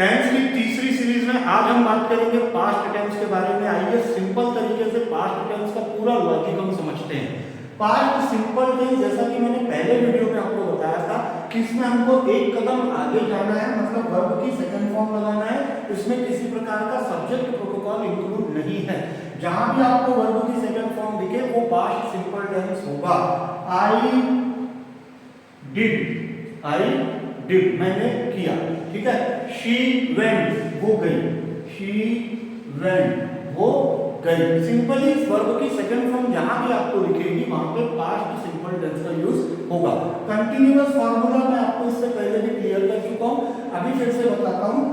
Tense की तीसरी series में आज हम बात करेंगे पास्ट टेंस के बारे में। आइए सिंपल तरीके से पास्ट टेंस का पूरा लॉजिक हम समझते हैं। पास्ट सिंपल टेंस, जैसा कि मैंने पहले वीडियो में आपको बताया था कि इसमें हमको एक कदम आगे जाना है, मतलब वर्ब की सेकंड फॉर्म लगाना है। इसमें किसी प्रकार का सब्जेक्ट प्रोटोकॉल इंक्लूड नहीं है। जहां भी आपको वर्ब की सेकंड फॉर्म दिखे वो पास्ट सिंपल टेंस होगा। आई डिड मैंने किया, ठीक है। शी वेंट वो गई, शी वेंट वो गई। सिंपली वर्ब की सेकंड फॉर्म जहां भी आपको दिखेगी वहां पे पास्ट सिंपल टेंस का यूज होगा। कंटीन्यूअस फार्मूला मैं आपको इससे पहले भी क्लियर कर चुका हूं, अभी फिर से बताता हूं।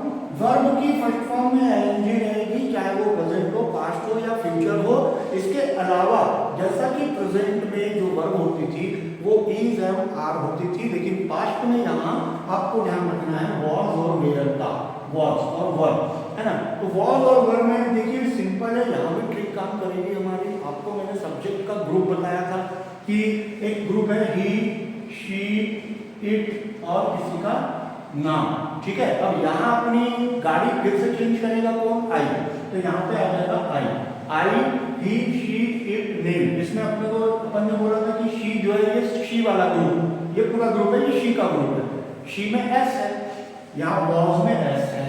वर्ब की फर्स्ट फॉर्म में आईएनजी रहेगी, चाहे वो प्रेजेंट हो, पास्ट हो या फ्यूचर हो। इसके अलावा जैसा कि प्रेजेंट में जो वर्ब होती थी वो इज एंड आर होती थी, लेकिन पास्ट में यहाँ आपको ध्यान रखना है वॉज और वेयर का, वॉज और वर्ब, है ना। तो वॉज और वर्ब में देखिए सिंपल है, यहाँ भी ट्रिक काम करेगी हमारी। आपको मैंने सब्जेक्ट का ग्रुप बताया था कि एक ग्रुप है ही, शी, इट और किसी का नाम, ठीक है। अब यहाँ अपनी गाड़ी फिर से चेंज करेगा कौन? आई। तो यहाँ पे आ जाएगा आई, ही, शी, इट, नेम। इसमें अपन ने बोला था कि शी जो है ये शी वाला ग्रुप, ये पूरा ग्रुप है, ये शी का ग्रुप है। शी में एस है, यहाँ वॉज में एस है,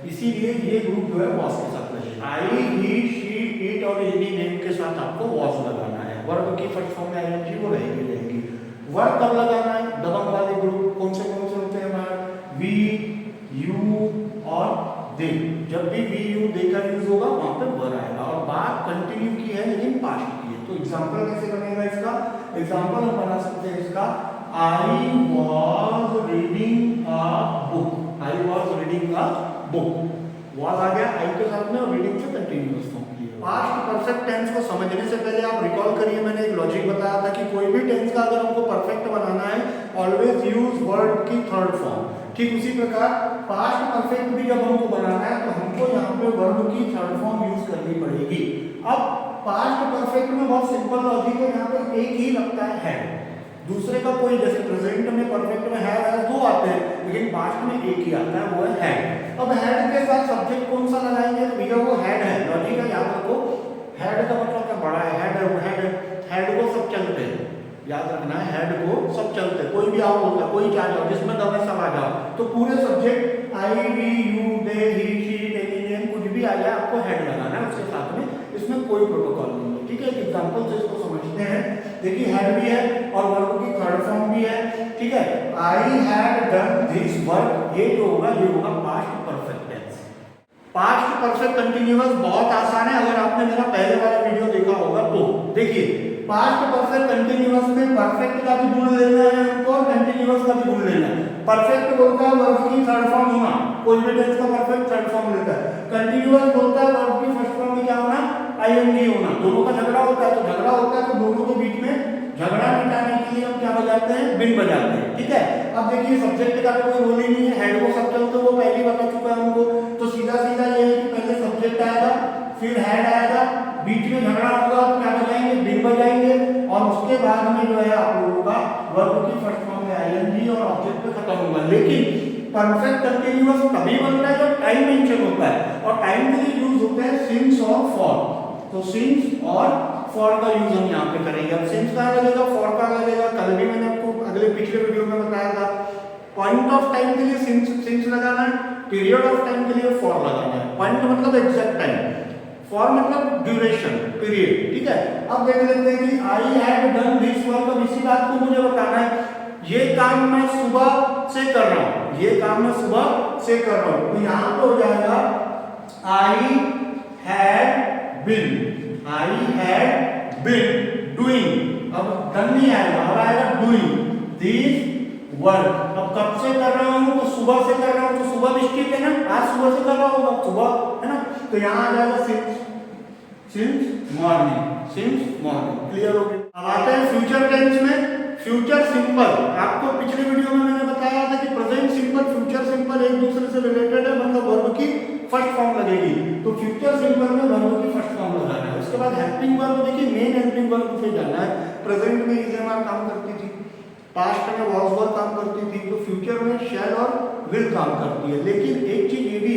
इसीलिए ये ग्रुप जो है वॉज के साथ लगेगा। आई, ही, शी, इट और एनी नेम के साथ आपको वॉज लगाना है। वर्ब की फर्स्ट फॉर्म में आईएनजी वो रहेगी। वर्ब कब लगाना है? दबंग वाले ग्रुप कौन से होते हैं हमारे? वी, यू और दे। जब भी वी, यू, दे का यूज होगा वहां पे वर आएगा। और बात कंटिन्यू की है लेकिन पास्ट की है। तो एग्जांपल कैसे बनेगा इसका? एग्जांपल हम बना सकते हैं इसका, I was reading a book. I was reading a book, was आ गया आई के साथ में और रीडिंग से continuous form. Past perfect tense को समझने से पहले आप रिकॉल करिए, मैंने एक लॉजिक बताया था कि कोई भी टेंस का अगर हमको परफेक्ट बनाना है ऑलवेज यूज वर्ड की थर्ड फॉर्म। ठीक उसी प्रकार पास्ट परफेक्ट भी जब हमको बनाना है तो हमको यहाँ पे वर्ब की थर्ड फॉर्म यूज करनी पड़ेगी। अब पास्ट परफेक्ट में बहुत सिंपल लॉजिक है, यहाँ पे एक ही लगता है, दूसरे का कोई, जैसे प्रेजेंट में परफेक्ट में है दो आते हैं, लेकिन पास्ट में एक ही आता है, वो है हैड। अब हैड के साथ सब्जेक्ट कौन सा लगाएंगे? तो भैया वो हैड है। लॉजिक है, याद रखो। हैड का मतलब क्या? बड़ा है, हैड है, वो हैड को सब चलते हैं, याद रखना है। हेड को सब चलते हैं, कोई भी आओ होगा, कोई चाह जाओ, जिसमें दबे सब आ जाओ, तो पूरे subject I, we, you, they, he, she, any name कुछ भी आ जाए आपको हेड लगाना है उसके साथ में। इसमें कोई प्रोटोकॉल नहीं है, ठीक है। एक एग्जांपल से इसको समझते हैं। देखिए हेड भी है और वर्ब की थर्ड फॉर्म भी है, ठीक है। I had done this work, ये जो होगा ये होगा past perfect tense. Past perfect continuous बहुत आसान है, अगर आपने मेरा पहले वाला वीडियो देखा होगा तो। देखिए पास्ट परफेक्ट कंटीन्यूअस में परफेक्ट का भी गुण लेना है हमको और कंटीन्यूअस का भी गुण लेना है। परफेक्ट बोलता है वर्ब की थर्ड फॉर्म होना, कोई भी टेंस का परफेक्ट थर्ड फॉर्म लेता है। कंटीन्यूअस बोलता है वर्ब की फर्स्ट फॉर्म में क्या होना? आईएनजी होना। दोनों का झगड़ा होता है, तो झगड़ा होता है तो दोनों के बीच में झगड़ा मिटाने के लिए हम क्या बजाते हैं? बिन बजाते हैं, ठीक है। अब देखिए सब्जेक्ट का कोई रोल ही नहीं है, हेड को सब चलते वो पहले बता चुका है हमको। तो सीधा सीधा ये है कि पहले सब्जेक्ट आएगा, फिर हेड आएगा, बीच में झगड़ा होगा तो क्या बजाएंगे? बिन बजाएंगे। और उसके बाद में जो है आप लोगों का वर्ब की फर्स्ट फॉर्म में आईएनजी और ऑब्जेक्ट पे खत्म होगा। लेकिन परफेक्ट कंटीन्यूअस तभी बनता है जब टाइम मेंशन होता है, और टाइम के लिए यूज होता है सिंस और फॉर। तो सिंस और फॉर का यूज हम यहाँ पे करेंगे। अब सिंस कहाँ लगेगा, फॉर कहाँ लगेगा? कल भी मैंने आपको पिछले वीडियो में बताया था। पॉइंट ऑफ टाइम के लिए सिंस लगाना है, पीरियड ऑफ टाइम के लिए फॉर लगाना है। पॉइंट मतलब एग्जैक्ट टाइम, फॉर मतलब ड्यूरेशन, पीरियड, ठीक है। अब देख लेते हैं कि आई हैड डन दिस वर्क। अब इसी बात को मुझे बताना है, ये काम मैं सुबह से कर रहा हूं, ये काम मैं सुबह से कर रहा हूं। तो यहां पे हो जाएगा आई हैड बिन डूइंग। अब डन नहीं आएगा, अब आएगा डूइंग दिस वर्क। अब कब से कर रहा हूं? तो सुबह से कर रहा हूं, तो सुबह निश्चित है ना, आज सुबह से कर रहा होगा, सुबह है ना। तो यहाँ आ जाएगा सिंस मॉर्निंग। क्लियर हो गया? अब आते हैं फ्यूचर टेंस में। फ्यूचर सिंपल, आपको पिछले वीडियो में मैंने बताया था कि प्रेजेंट सिंपल, फ्यूचर सिंपल एक दूसरे से रिलेटेड है, मतलब वर्ब की फर्स्ट फॉर्म लगेगी। तो फ्यूचर सिंपल में वर्ब की फर्स्ट फॉर्म लगाना है। उसके बाद हेल्पिंग वर्ब, देखिए मेन हेल्पिंग वर्ब पे जाना है। प्रेजेंट में इज एम आर काम करती थी, पास्ट में वॉज वर काम करती थी, तो फ्यूचर में शैल और विल काम करती है। लेकिन एक चीज ये भी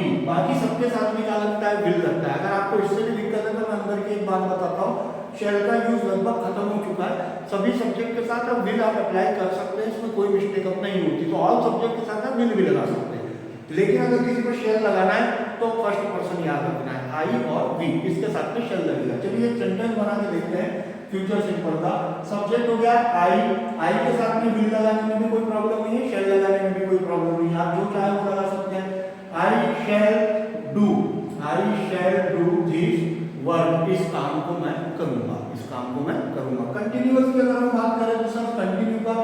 वी, बाकी सबके साथ में क्या लगता है, विल लगता है। अगर आपको इससे भी दिक्कत है तो मैं अंदर की एक बात बताता हूँ, शैल का यूज लगभग खत्म हो चुका है। सभी सब्जेक्ट के साथ आप विल आप अप्लाई कर सकते हैं, इसमें कोई मिस्टेक अब नहीं होती। तो ऑल सब्जेक्ट के साथ आप विल भी लगा सकते हैं, लेकिन अगर किसी को शेल लगाना है तो फर्स्ट पर्सन याद रखना है, आई और वी, इसके साथ में शेल लगेगा। चलिए एक सेंटेंस बना के देखते हैं। फ्यूचर सिंपल का सब्जेक्ट हो गया आई के साथ में विल लगाने में भी कोई प्रॉब्लम नहीं है, शेल लगाने में भी कोई प्रॉब्लम नहीं है, आप जो चाहे वो लगा सकते हैं। I shall do this work, इस काम को मैं करूंगा, इस काम को मैं करूंगा। कंटिन्यूअस की अगर हम बात करें तो सर कंटिन्यू का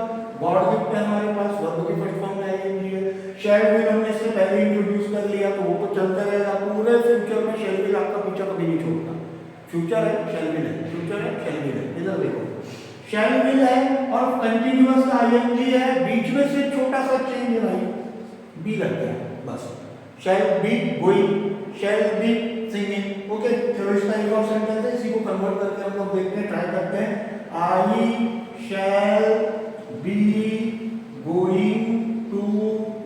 गॉड गिफ्ट है हमारे पास, वर्ब की फर्स्ट फॉर्म में आएगी है। शैल विल हमने इससे पहले इंट्रोड्यूस कर लिया, तो वो तो चलता रहेगा पूरे फ्यूचर में। शैल विल आपका पीछा कभी नहीं छोड़ता, फ्यूचर है शैल विल है, फ्यूचर है शैल विल है। इधर देखो शैल विल है और कंटिन्यूअस का आईएनजी है, बीच में से छोटा सा चेंज है भाई, बी लग गया बस। शैल be going, shall be singing. Okay, चलो इसका एक और सेंटेंस है, इसी को कन्वर्ट करके हम लोग देखते हैं, ट्राई करते हैं। I shall be going to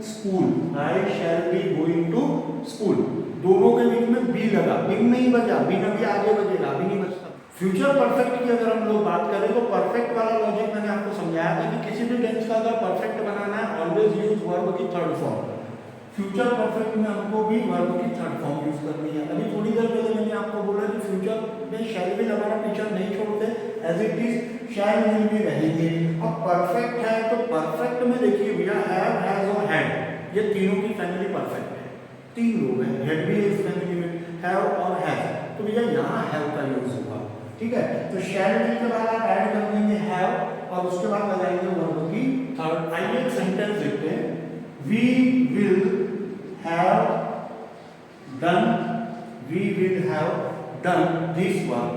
school, I shall be going to school. दोनों के बीच में बी लगा, बिन नहीं बजा, बिन अभी आगे बजेगा, अभी नहीं बजता। फ्यूचर परफेक्ट की अगर हम लोग बात करें तो परफेक्ट वाला लॉजिक मैंने आपको समझाया था कि किसी भी टेंस का अगर परफेक्ट बनाना है ऑलवेज यूज वर्ब की थर्ड फॉर्म। फ्यूचर परफेक्ट में हमको भी वर्ब की थर्ड फॉर्म यूज करनी है। अभी थोड़ी देर पहले मैंने आपको बोला कि फ्यूचर में शैल विल हमारा पीछा नहीं छोड़ते, as it is shall will भी रहेंगे। अब परफेक्ट है तो परफेक्ट में देखिए भैया हैव, हैज और हैड, ये तीनों की फैमिली परफेक्ट है। तीन लोग हैं, हेड भी है इस फैमिली में, हैव और हैज, तो भैया यहाँ हैव का यूज होगा, ठीक है। तो शैल विल के बाद आप ऐड कर देंगे हैव और उसके बाद लगाएंगे वर्ब की थर्ड। आइए एक सेंटेंस देखते हैं। We will have done this work,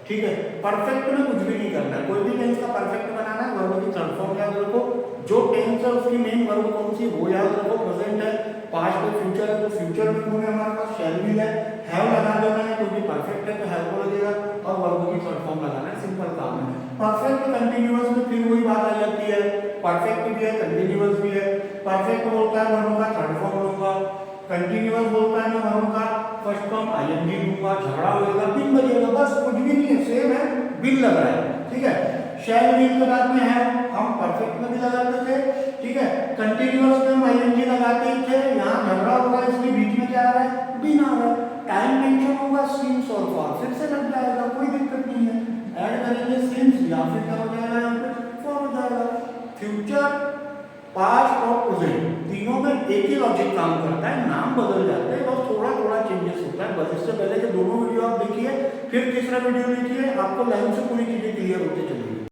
ठीक है। परफेक्ट में कुछ भी नहीं करना है, कोई भी टेंस का परफेक्ट बनाना है, वर्ब की थर्ड फॉर्म याद रखो। जो टेंस है उसकी मेन वर्ब कौन सी वो याद रखो, प्रेजेंट है, पास्ट है, फ्यूचर है, तो फ्यूचर में होने हमारे पास शैल विल है, हैव लगा देना है क्योंकि परफेक्ट है तो हैव को लगेगा और वर्ब की थर्ड फॉर्म लगाना है, सिंपल काम है। परफेक्ट कंटीन्यूअस में फिर वही बात आ जाती है, परफेक्ट भी है कंटीन्यूअस भी है। परफेक्ट बोलता है वर्ब का थर्ड फॉर्म लूंगा, कंटीन्यूअस बोलता है मैं वर्ब का फर्स्ट फॉर्म आईएनजी लूंगा, झगड़ा होगा, बिन बजेगा, बस कुछ भी नहीं है, सेम है, बिन लग रहा है, ठीक है। शैल विल के बाद में है, हम परफेक्ट में भी लगाते थे, ठीक है। कंटीन्यूअस में हम आईएनजी लगाते ही थे, यहाँ झगड़ा होगा इसलिए बीच में क्या आ रहा है, बिन आ रहा है। टाइम मेंशन होगा सिंस और फॉर, फिर से लग जाएगा, कोई दिक्कत नहीं है, ऐड करेंगे सिंस या फिर क्या हो जाएगा यहाँ पे फॉर हो जाएगा। फ्यूचर, पास्ट और प्रेजेंट तीनों में एक ही लॉजिक काम करता है, नाम बदल जाते हैं और थोड़ा थोड़ा चेंजेस होता है बस। इससे पहले के दोनों वीडियो आप देखिए, फिर तीसरा वीडियो देखिए, आपको लाइन से पूरी चीजें क्लियर होते चलेंगी।